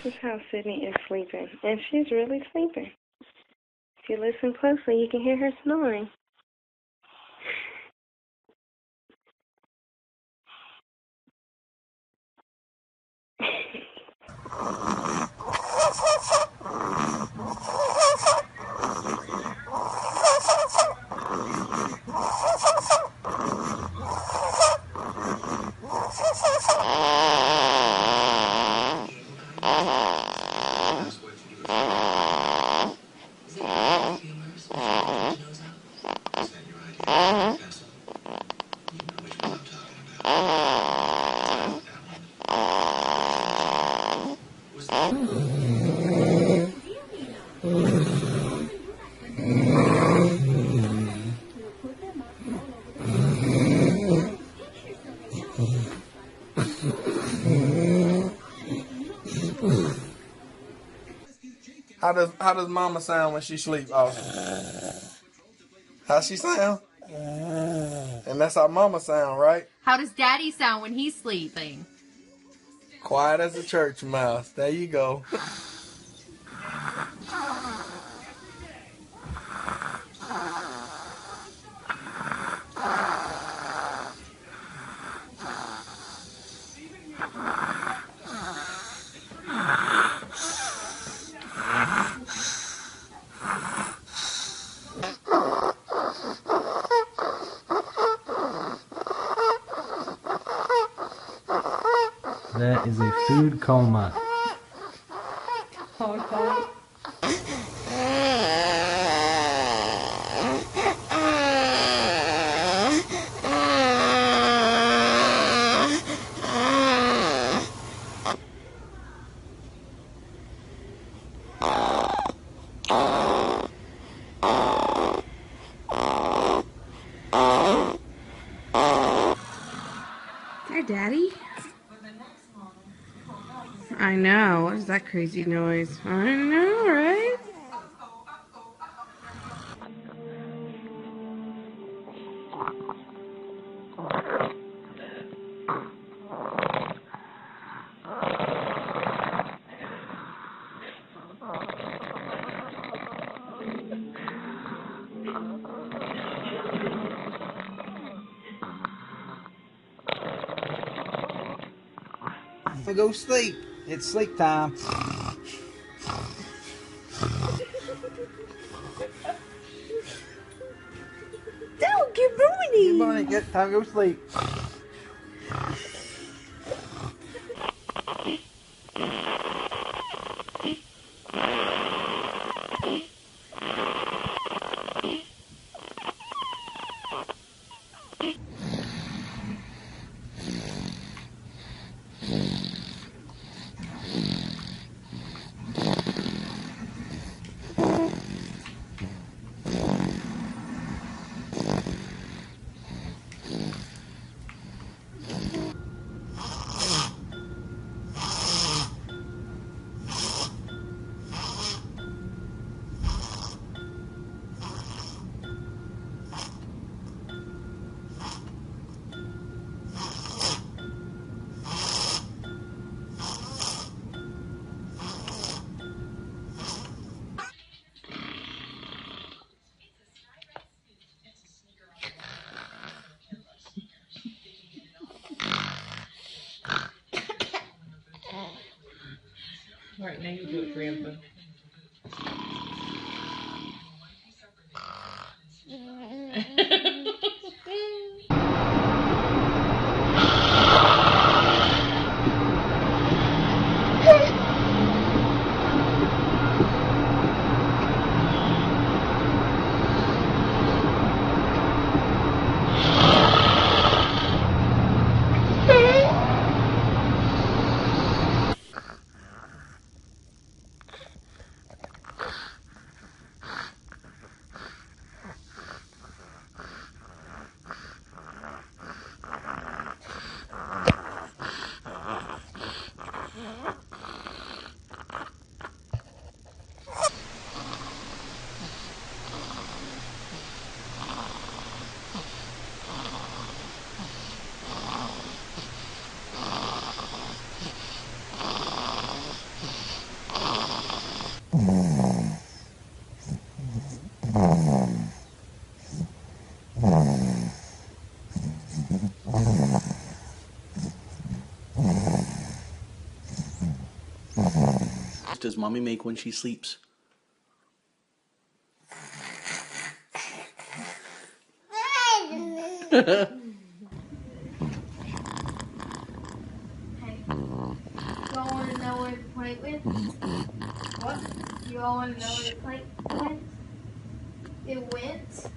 This is how Sydney is sleeping, and she's really sleeping. If you listen closely, you can hear her snoring. How does Mama sound when she sleep, Austin? How she sound? And that's how Mama sound, right? How does Daddy sound when he's sleeping? Quiet as a church mouse. There you go. That is a food coma. Hi, Daddy. I know. What is that crazy noise? I know, right? Go sleep. It's sleep time. Oh, good morning. Good morning. Get time to go sleep. All right, now you do it, Grandpa. Does mommy make when she sleeps? Hey, y'all want to know where the plate went? What? You all want to know where the plate went? It went